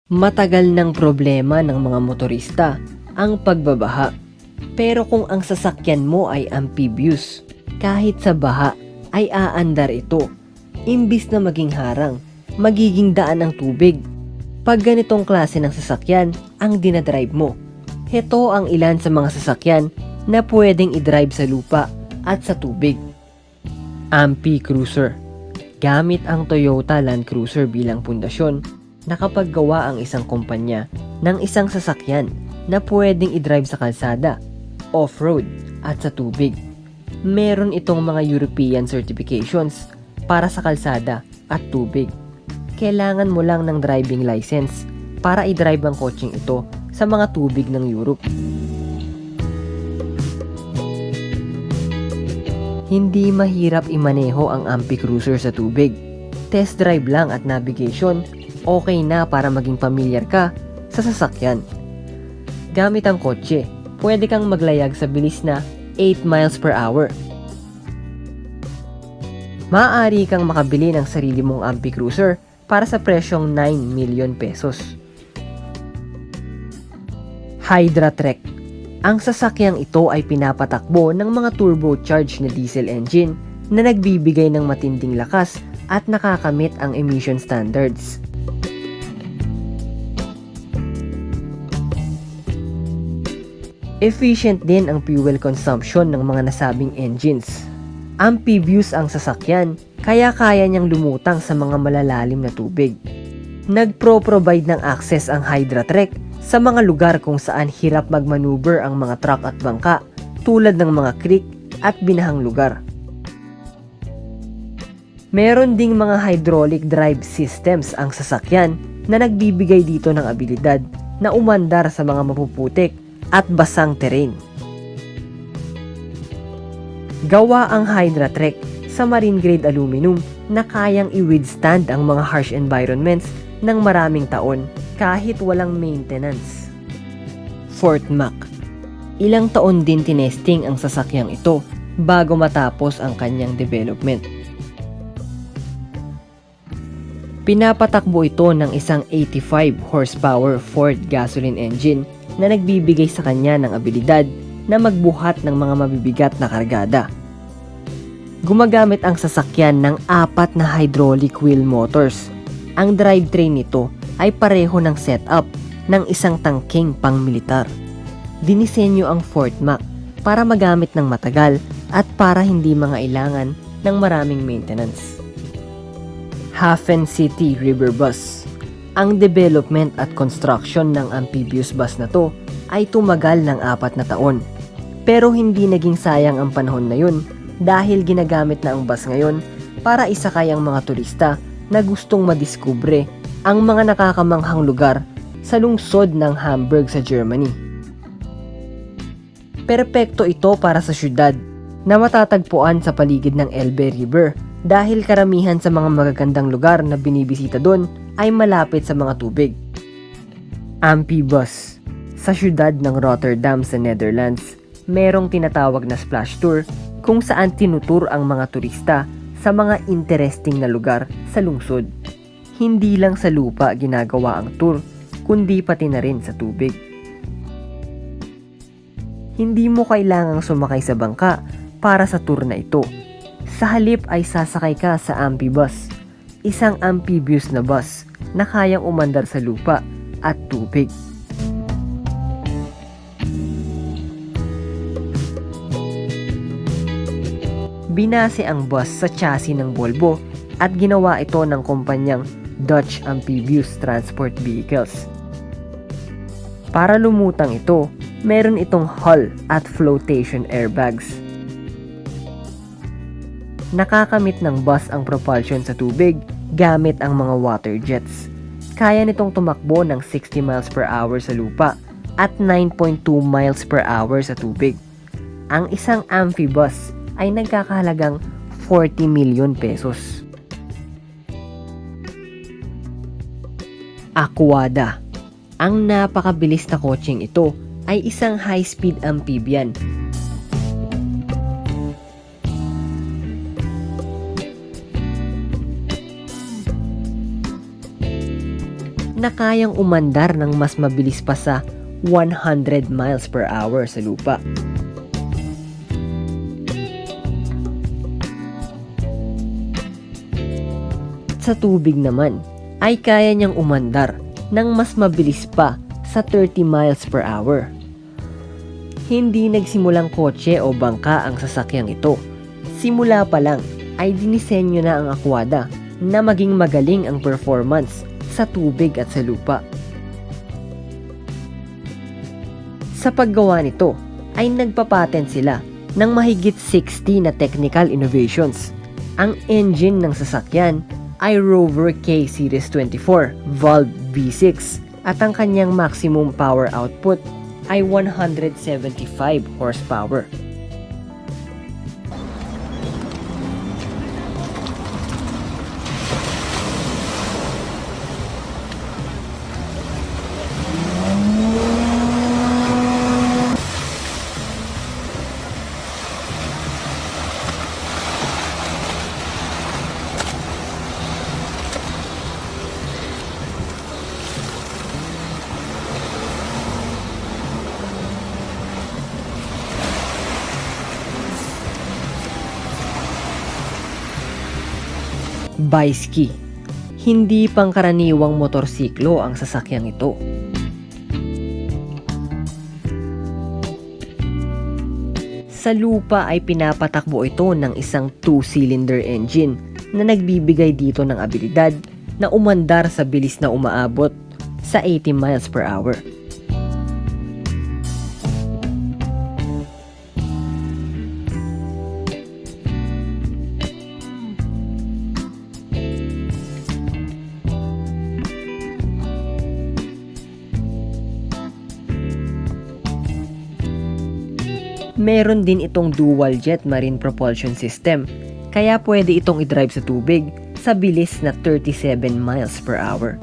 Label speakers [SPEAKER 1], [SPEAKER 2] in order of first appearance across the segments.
[SPEAKER 1] Matagal ng problema ng mga motorista ang pagbabaha. Pero kung ang sasakyan mo ay amphibious, kahit sa baha ay aandar ito. Imbis na maging harang, magiging daan ng tubig. Pag ganitong klase ng sasakyan ang dinadrive mo, heto ang ilan sa mga sasakyan na pwedeng idrive sa lupa at sa tubig. Amphi Cruiser. Gamit ang Toyota Land Cruiser bilang pundasyon, nakapaggawa ang isang kumpanya ng isang sasakyan na pwedeng idrive sa kalsada, off-road at sa tubig. Meron itong mga European certifications para sa kalsada at tubig. Kailangan mo lang ng driving license para idrive ang kotseng ito sa mga tubig ng Europe. Hindi mahirap imaneho ang Amphi Cruiser sa tubig. Test drive lang at navigation, okay na para maging pamilyar ka sa sasakyan. Gamit ang kotse, pwede kang maglayag sa bilis na 8 miles per hour. Maaari kang makabili ng sarili mong Amphi Cruiser para sa presyong 9 million pesos. Hydra-Trek. Ang sasakyang ito ay pinapatakbo ng mga turbocharged na diesel engine na nagbibigay ng matinding lakas at nakakamit ang emission standards. Efficient din ang fuel consumption ng mga nasabing engines. Amphibious ang sasakyan, kaya kaya niyang lumutang sa mga malalalim na tubig. Nagpro-provide ng access ang Hydra-Trek sa mga lugar kung saan hirap magmaneuver ang mga truck at bangka, tulad ng mga creek at binahang lugar. Meron ding mga hydraulic drive systems ang sasakyan na nagbibigay dito ng abilidad na umandar sa mga mapuputik at basang terrain. Gawa ang Hydra-Trek sa marine grade aluminum na kayang i-withstand ang mga harsh environments ng maraming taon kahit walang maintenance. Fort Mac. Ilang taon din tinesting ang sasakyang ito bago matapos ang kanyang development. Pinapatakbo ito ng isang 85 horsepower Ford gasoline engine na nagbibigay sa kanya ng abilidad na magbuhat ng mga mabibigat na kargada. Gumagamit ang sasakyan ng 4 na hydraulic wheel motors. Ang drivetrain nito ay pareho ng setup ng isang tangking pang-militar. Dinisenyo ang Fort Mac para magamit ng matagal at para hindi mangailangan ng maraming maintenance. Hafen City River Bus. Ang development at construction ng amphibious bus na to ay tumagal ng 4 na taon. Pero hindi naging sayang ang panahon na yun dahil ginagamit na ang bus ngayon para isakay ang mga turista na gustong madiskubre ang mga nakakamanghang lugar sa lungsod ng Hamburg sa Germany. Perpekto ito para sa syudad na matatagpuan sa paligid ng Elbe River dahil karamihan sa mga magagandang lugar na binibisita doon ay malapit sa mga tubig. Amphibus. Sa syudad ng Rotterdam sa Netherlands, merong tinatawag na splash tour kung saan tinutur ang mga turista sa mga interesting na lugar sa lungsod. Hindi lang sa lupa ginagawa ang tour, kundi pati na rin sa tubig. Hindi mo kailangang sumakay sa bangka para sa tour na ito. Sa halip ay sasakay ka sa Amphibus, isang amphibious na bus na kayang umandar sa lupa at tubig. Binase ang bus sa chassis ng Volvo at ginawa ito ng kumpanyang Dutch Amphibious Transport Vehicles. Para lumutang ito, meron itong hull at flotation airbags. Nakakamit ng bus ang propulsion sa tubig gamit ang mga water jets. Kaya nitong tumakbo ng 60 miles per hour sa lupa at 9.2 miles per hour sa tubig. Ang isang amphibus ay nagkakahalagang 40 million pesos. Aquada. Ang napakabilis na kotseng ito ay isang high-speed amphibian. na kayang umandar ng mas mabilis pa sa 100 miles per hour sa lupa. Sa tubig naman ay kaya niyang umandar ng mas mabilis pa sa 30 miles per hour. Hindi nagsimulang kotse o bangka ang sasakyang ito. Simula pa lang ay dinisenyo na ang Aquada na maging magaling ang performance sa tubig at sa lupa. Sa paggawa nito ay nagpapatent sila ng mahigit 60 na technical innovations. Ang engine ng sasakyan ay Rover K Series 24 Valve V6 at ang kanyang maximum power output ay 175 horsepower. Bicycle. Hindi pangkaraniwang motorsiklo ang sasakyang ito. Sa lupa ay pinapatakbo ito ng isang 2-cylinder engine na nagbibigay dito ng abilidad na umandar sa bilis na umaabot sa 80 miles per hour. Meron din itong dual jet marine propulsion system, kaya pwede itong i-drive sa tubig sa bilis na 37 miles per hour.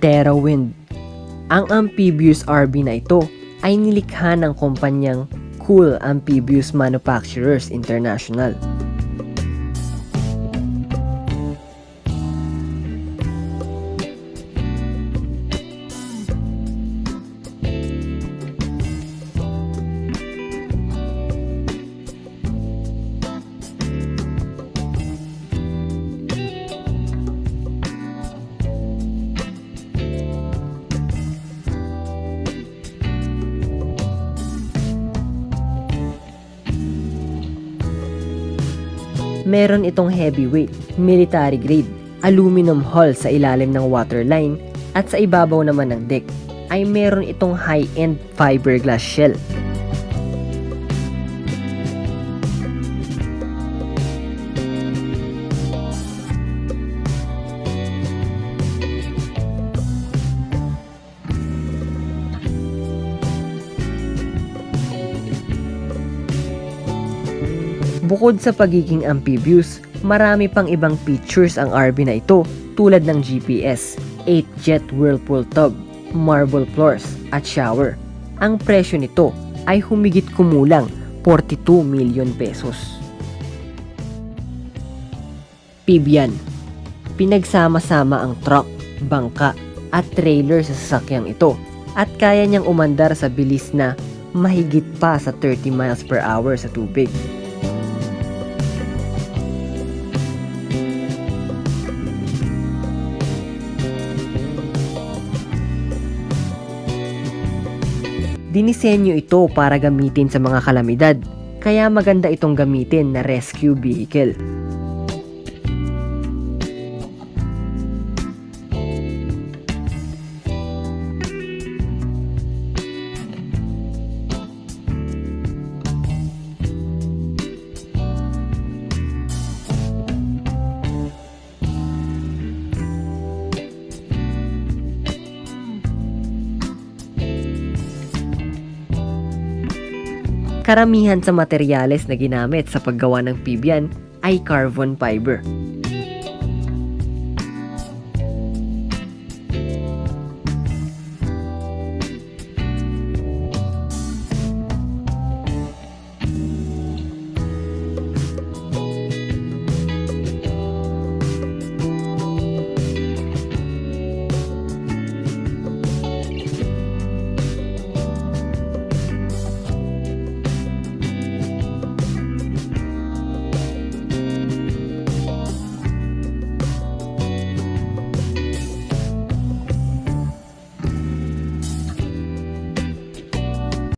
[SPEAKER 1] TerraWind. Ang amphibious RV na ito ay nilikha ng kumpanyang Cool Amphibious Manufacturers International. Meron itong heavyweight, military grade, aluminum hull sa ilalim ng waterline at sa ibabaw naman ng deck ay meron itong high-end fiberglass shell. Bukod sa pagiging amphibious, marami pang ibang features ang RV na ito tulad ng GPS, 8-jet whirlpool tub, marble floors at shower. Ang presyo nito ay humigit kumulang 42 million pesos. Pibian. Pinagsama-sama ang truck, bangka at trailer sa sasakyang ito at kaya niyang umandar sa bilis na mahigit pa sa 30 miles per hour sa tubig. Dinisenyo ito para gamitin sa mga kalamidad, kaya maganda itong gamitin na rescue vehicle. Karamihan sa materyales na ginamit sa paggawa ng Pibian ay carbon fiber.